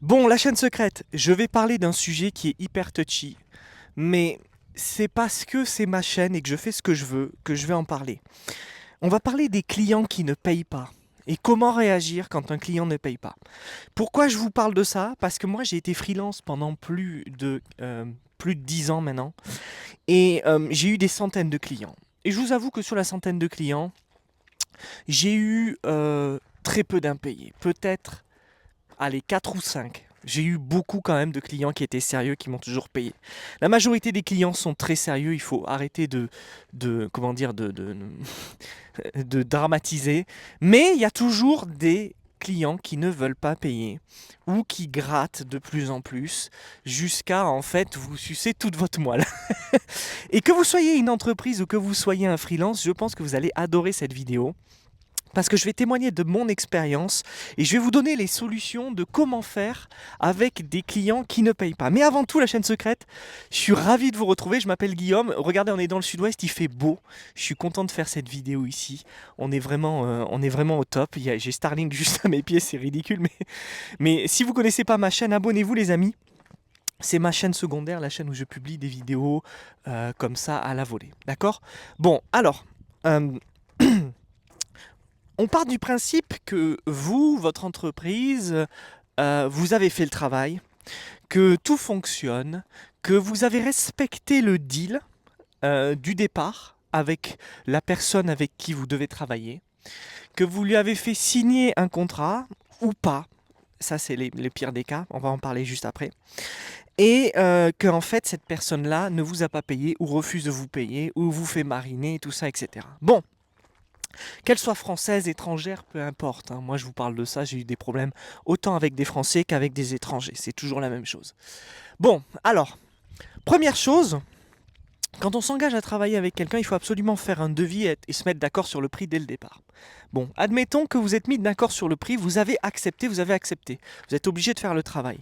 Bon, la chaîne secrète, je vais parler d'un sujet qui est hyper touchy, mais c'est parce que c'est ma chaîne et que je fais ce que je veux que je vais en parler. On va parler des clients qui ne payent pas et comment réagir quand un client ne paye pas. Pourquoi je vous parle de ça? Parce que moi j'ai été freelance pendant plus de 10 ans maintenant et j'ai eu des centaines de clients. Et je vous avoue que sur la centaine de clients, j'ai eu très peu d'impayés. Peut-être, allez, 4 ou 5. J'ai eu beaucoup quand même de clients qui étaient sérieux, qui m'ont toujours payé. La majorité des clients sont très sérieux, il faut arrêter comment dire, de dramatiser. Mais il y a toujours des clients qui ne veulent pas payer ou qui grattent de plus en plus jusqu'à en fait vous sucer toute votre moelle. Et que vous soyez une entreprise ou que vous soyez un freelance, je pense que vous allez adorer cette vidéo parce que je vais témoigner de mon expérience et je vais vous donner les solutions de comment faire avec des clients qui ne payent pas. Mais avant tout, la chaîne secrète, je suis ravi de vous retrouver. Je m'appelle Guillaume. Regardez, on est dans le sud-ouest, il fait beau. Je suis content de faire cette vidéo ici. On est vraiment au top. J'ai Starlink juste à mes pieds, c'est ridicule. Mais si vous ne connaissez pas ma chaîne, abonnez-vous les amis. C'est ma chaîne secondaire, la chaîne où je publie des vidéos comme ça à la volée. D'accord? Bon, alors... euh, on part du principe que vous, votre entreprise, vous avez fait le travail, que tout fonctionne, que vous avez respecté le deal du départ avec la personne avec qui vous devez travailler, que vous lui avez fait signer un contrat ou pas. Ça, c'est les pires des cas, on va en parler juste après. Et que en fait, cette personne-là ne vous a pas payé ou refuse de vous payer ou vous fait mariner, tout ça, etc. Bon, qu'elle soit française, étrangère, peu importe, hein. Moi, je vous parle de ça, j'ai eu des problèmes autant avec des Français qu'avec des étrangers. C'est toujours la même chose. Bon, alors, première chose, quand on s'engage à travailler avec quelqu'un, il faut absolument faire un devis et se mettre d'accord sur le prix dès le départ. Bon, admettons que vous êtes mis d'accord sur le prix, vous avez accepté, vous avez accepté. Vous êtes obligé de faire le travail.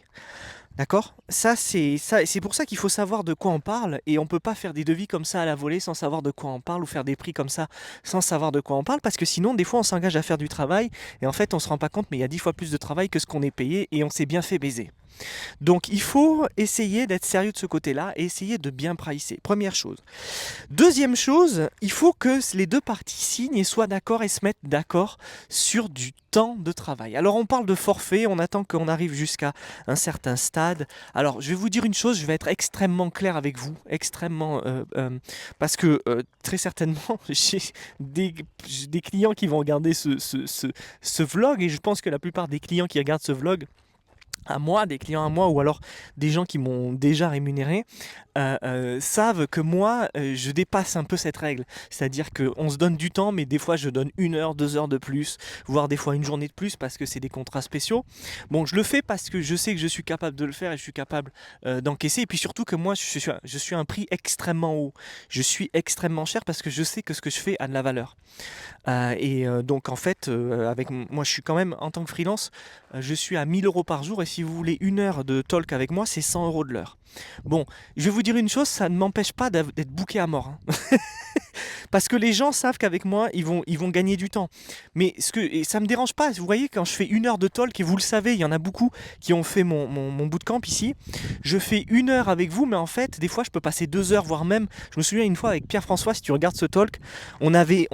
D'accord? C'est pour ça qu'il faut savoir de quoi on parle et on peut pas faire des devis comme ça à la volée sans savoir de quoi on parle ou faire des prix comme ça sans savoir de quoi on parle parce que sinon des fois on s'engage à faire du travail et en fait on se rend pas compte mais il y a 10 fois plus de travail que ce qu'on est payé et on s'est bien fait baiser. Donc il faut essayer d'être sérieux de ce côté-là et essayer de bien pricer. Première chose. Deuxième chose, il faut que les deux parties signent et soient d'accord et se mettent d'accord sur du temps de travail. Alors on parle de forfait, on attend qu'on arrive jusqu'à un certain stade. Alors je vais vous dire une chose, je vais être extrêmement clair avec vous, extrêmement... parce que très certainement j'ai des, des clients qui vont regarder ce vlog et je pense que la plupart des clients qui regardent ce vlog à moi, des clients à moi, ou alors des gens qui m'ont déjà rémunéré, savent que moi, je dépasse un peu cette règle. C'est-à-dire qu'on se donne du temps, mais des fois je donne 1 heure, 2 heures de plus, voire des fois une journée de plus parce que c'est des contrats spéciaux. Bon, je le fais parce que je sais que je suis capable de le faire et je suis capable d'encaisser. Et puis surtout que moi, je suis à un prix extrêmement haut. Je suis extrêmement cher parce que je sais que ce que je fais a de la valeur. Donc en fait, moi je suis quand même en tant que freelance, je suis à 1 000 € par jour et si vous voulez 1 heure de talk avec moi, c'est 100 € de l'heure. Bon, je vais vous dire une chose, ça ne m'empêche pas d'être booké à mort, hein. Parce que les gens savent qu'avec moi, ils vont gagner du temps. Mais et ça me dérange pas. Vous voyez, quand je fais 1 heure de talk, et vous le savez, il y en a beaucoup qui ont fait mon bootcamp ici, je fais 1 heure avec vous, mais en fait, des fois, je peux passer 2 heures, voire même, je me souviens une fois avec Pierre-François, si tu regardes ce talk, on avait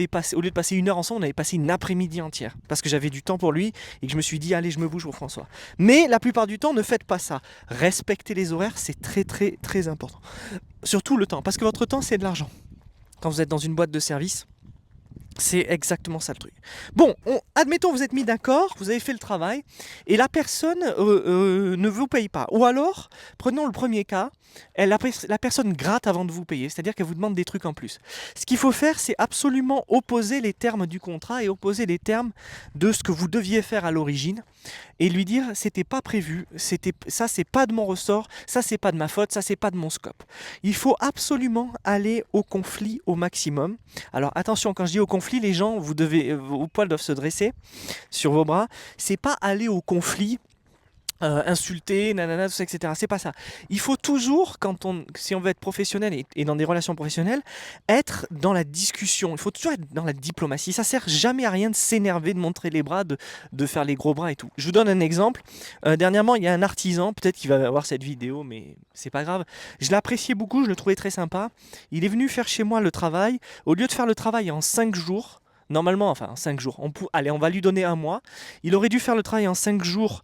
passé, au lieu de passer 1 heure ensemble, on avait passé une après-midi entière. Parce que j'avais du temps pour lui et que je me suis dit, allez, je me bouge pour François. Mais la plupart du temps, ne faites pas ça. Respectez les horaires, c'est très, très, très important. Surtout le temps, parce que votre temps, c'est de l'argent quand vous êtes dans une boîte de service. C'est exactement ça le truc. Bon, admettons vous êtes mis d'accord, vous avez fait le travail, et la personne ne vous paye pas. Ou alors, prenons le premier cas, la personne gratte avant de vous payer, c'est-à-dire qu'elle vous demande des trucs en plus. Ce qu'il faut faire, c'est absolument opposer les termes du contrat et opposer les termes de ce que vous deviez faire à l'origine, et lui dire c'était pas prévu, ça c'est pas de mon ressort, ça c'est pas de ma faute, ça c'est pas de mon scope. Il faut absolument aller au conflit au maximum. Alors attention, quand je dis au conflit, les gens, vos poils doivent se dresser sur vos bras. C'est pas aller au conflit insulter, nanana, tout ça, etc. C'est pas ça. Il faut toujours, si on veut être professionnel et dans des relations professionnelles, être dans la discussion. Il faut toujours être dans la diplomatie. Ça sert jamais à rien de s'énerver, de montrer les bras, de faire les gros bras et tout. Je vous donne un exemple. Dernièrement, il y a un artisan, peut-être qu'il va voir cette vidéo, mais c'est pas grave. Je l'appréciais beaucoup, je le trouvais très sympa. Il est venu faire chez moi le travail. Au lieu de faire le travail en 5 jours, normalement, enfin, en 5 jours. Allez, on va lui donner un mois. Il aurait dû faire le travail en 5 jours,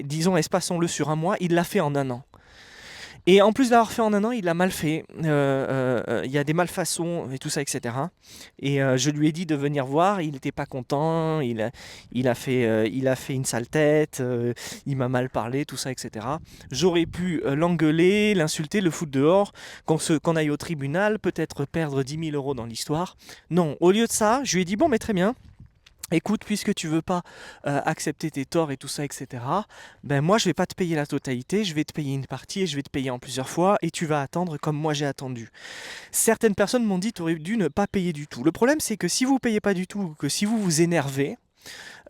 disons, espaçons-le sur un mois. Il l'a fait en un an. Et en plus d'avoir fait en un an, il l'a mal fait. Il y a des malfaçons et tout ça, etc. Et je lui ai dit de venir voir. Il n'était pas content. Il a fait une sale tête. Il m'a mal parlé, tout ça, etc. J'aurais pu l'engueuler, l'insulter, le foutre dehors, qu'on aille au tribunal, peut-être perdre 10 000 euros dans l'histoire. Non, au lieu de ça, je lui ai dit bon, mais très bien. Écoute, puisque tu veux pas accepter tes torts et tout ça, etc., ben moi je vais pas te payer la totalité, je vais te payer une partie et je vais te payer en plusieurs fois et tu vas attendre comme moi j'ai attendu. Certaines personnes m'ont dit tu aurais dû ne pas payer du tout. Le problème c'est que si vous payez pas du tout, que si vous vous énervez,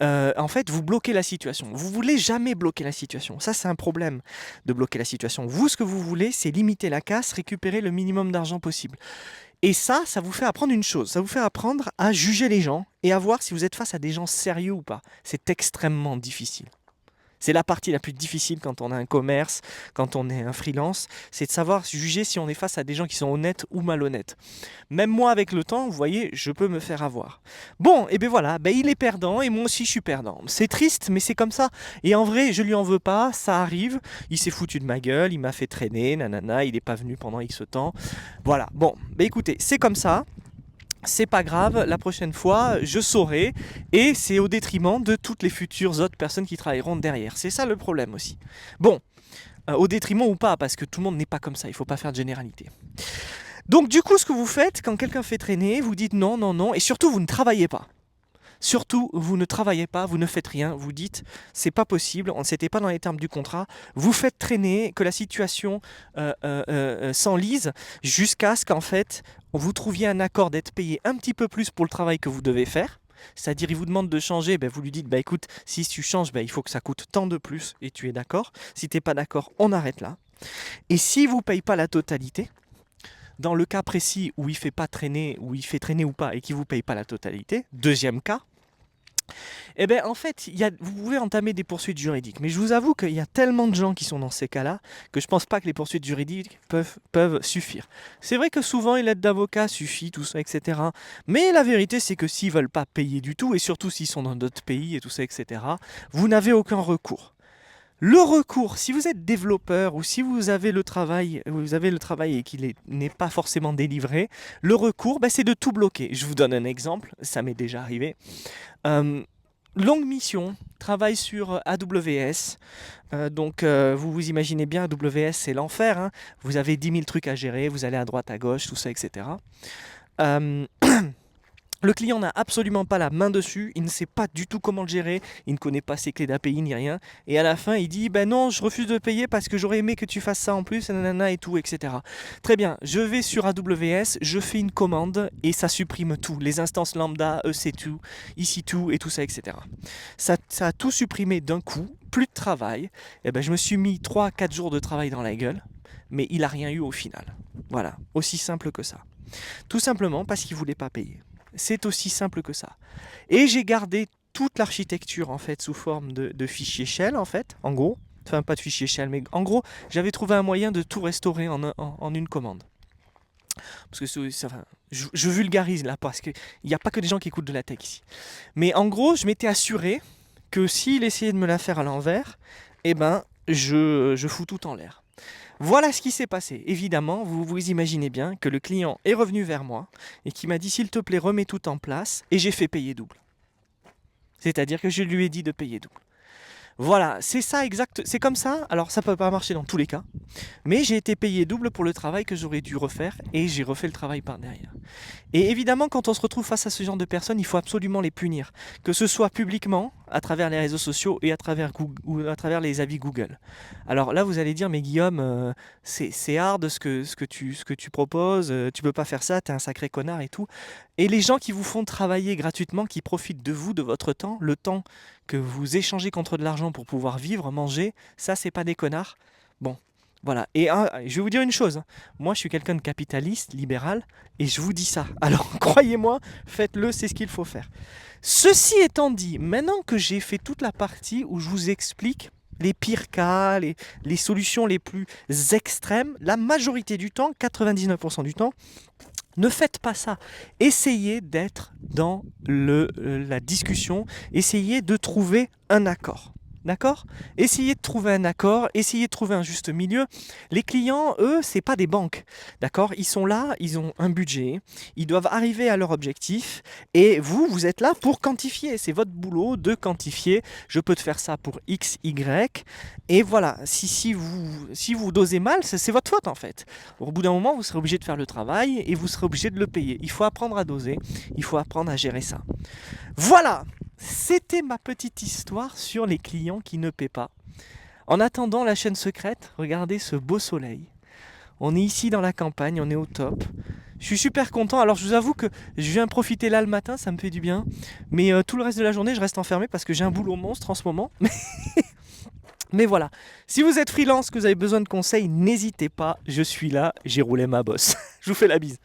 en fait vous bloquez la situation. Vous voulez jamais bloquer la situation. Ça c'est un problème de bloquer la situation. Vous ce que vous voulez c'est limiter la casse, récupérer le minimum d'argent possible. Et ça vous fait apprendre une chose, ça vous fait apprendre à juger les gens et à voir si vous êtes face à des gens sérieux ou pas. C'est extrêmement difficile. C'est la partie la plus difficile quand on a un commerce, quand on est un freelance, c'est de savoir juger si on est face à des gens qui sont honnêtes ou malhonnêtes. Même moi, avec le temps, vous voyez, je peux me faire avoir. Bon, et ben voilà, ben il est perdant et moi aussi je suis perdant. C'est triste, mais c'est comme ça. Et en vrai, je lui en veux pas, ça arrive. Il s'est foutu de ma gueule, il m'a fait traîner, nanana, il n'est pas venu pendant X temps. Voilà, bon, ben écoutez, c'est comme ça. C'est pas grave, la prochaine fois, je saurai, et c'est au détriment de toutes les futures autres personnes qui travailleront derrière. C'est ça le problème aussi. Bon, au détriment ou pas, parce que tout le monde n'est pas comme ça, il faut pas faire de généralité. Donc du coup, ce que vous faites, quand quelqu'un fait traîner, vous dites non, non, non, et surtout, vous ne travaillez pas. Surtout, vous ne travaillez pas, vous ne faites rien, vous dites c'est pas possible, on ne s'était pas dans les termes du contrat, vous faites traîner, que la situation s'enlise jusqu'à ce qu'en fait vous trouviez un accord d'être payé un petit peu plus pour le travail que vous devez faire. C'est-à-dire, il vous demande de changer, ben vous lui dites, écoute, si tu changes, il faut que ça coûte tant de plus, et tu es d'accord. Si tu n'es pas d'accord, on arrête là. Et si vous ne payez pas la totalité, dans le cas précis où il fait pas traîner, où il fait traîner ou pas, et qu'il ne vous paye pas la totalité, deuxième cas, eh bien, en fait, vous pouvez entamer des poursuites juridiques. Mais je vous avoue qu'il y a tellement de gens qui sont dans ces cas-là que je ne pense pas que les poursuites juridiques peuvent suffire. C'est vrai que souvent, l'aide d'avocat suffit, tout ça, etc. Mais la vérité, c'est que s'ils ne veulent pas payer du tout, et surtout s'ils sont dans d'autres pays, et tout ça, etc., vous n'avez aucun recours. Le recours, si vous êtes développeur ou si vous avez le travail et qu'il n'est pas forcément délivré, le recours, c'est de tout bloquer. Je vous donne un exemple, ça m'est déjà arrivé. Longue mission, travail sur AWS. Vous vous imaginez bien, AWS c'est l'enfer. Hein. Vous avez 10 000 trucs à gérer, vous allez à droite, à gauche, tout ça, etc. Le client n'a absolument pas la main dessus, il ne sait pas du tout comment le gérer, il ne connaît pas ses clés d'API ni rien. Et à la fin, il dit non, je refuse de payer parce que j'aurais aimé que tu fasses ça en plus, nanana et tout, etc. Très bien, je vais sur AWS, je fais une commande et ça supprime tout. Les instances lambda, EC2, EC2 et tout ça, etc. Ça a tout supprimé d'un coup, plus de travail. Et je me suis mis 3-4 jours de travail dans la gueule, mais il n'a rien eu au final. Voilà, aussi simple que ça. Tout simplement parce qu'il ne voulait pas payer. C'est aussi simple que ça. Et j'ai gardé toute l'architecture en fait sous forme de fichier shell en fait, en gros. Enfin pas de fichier shell, mais en gros j'avais trouvé un moyen de tout restaurer en une commande. Parce que je vulgarise là parce qu'il n'y a pas que des gens qui écoutent de la tech ici. Mais en gros je m'étais assuré que s'il essayait de me la faire à l'envers, je fous tout en l'air. Voilà ce qui s'est passé. Évidemment, vous vous imaginez bien que le client est revenu vers moi et qui m'a dit s'il te plaît remets tout en place et j'ai fait payer double. C'est-à-dire que je lui ai dit de payer double. Voilà, c'est ça exact, c'est comme ça. Alors ça peut pas marcher dans tous les cas, mais j'ai été payé double pour le travail que j'aurais dû refaire et j'ai refait le travail par derrière. Et évidemment, quand on se retrouve face à ce genre de personnes, il faut absolument les punir, que ce soit publiquement à travers les réseaux sociaux et à travers, ou à travers les avis Google. Alors là, vous allez dire, mais Guillaume, c'est hard ce que tu proposes, tu peux pas faire ça, t'es un sacré connard et tout. Et les gens qui vous font travailler gratuitement, qui profitent de vous, de votre temps, le temps que vous échangez contre de l'argent pour pouvoir vivre, manger, ça, c'est pas des connards. Bon, voilà. Et je vais vous dire une chose, hein. Moi, je suis quelqu'un de capitaliste, libéral, et je vous dis ça. Alors, croyez-moi, faites-le, c'est ce qu'il faut faire. Ceci étant dit, maintenant que j'ai fait toute la partie où je vous explique les pires cas, les solutions les plus extrêmes, la majorité du temps, 99% du temps, ne faites pas ça. Essayez d'être dans la discussion, essayez de trouver un accord. D'accord? Essayez de trouver un accord, essayez de trouver un juste milieu. Les clients, eux, c'est pas des banques. D'accord? Ils sont là, ils ont un budget, ils doivent arriver à leur objectif et vous, vous êtes là pour quantifier. C'est votre boulot de quantifier. Je peux te faire ça pour X, Y. Et voilà, si vous dosez mal, c'est votre faute en fait. Au bout d'un moment, vous serez obligé de faire le travail et vous serez obligé de le payer. Il faut apprendre à doser, il faut apprendre à gérer ça. Voilà! C'était ma petite histoire sur les clients qui ne paient pas. En attendant la chaîne secrète, regardez ce beau soleil. On est ici dans la campagne, on est au top. Je suis super content. Alors je vous avoue que je viens profiter là le matin, ça me fait du bien. Mais tout le reste de la journée, je reste enfermé parce que j'ai un boulot monstre en ce moment. Mais voilà, si vous êtes freelance, que vous avez besoin de conseils, n'hésitez pas, je suis là, j'ai roulé ma bosse. Je vous fais la bise.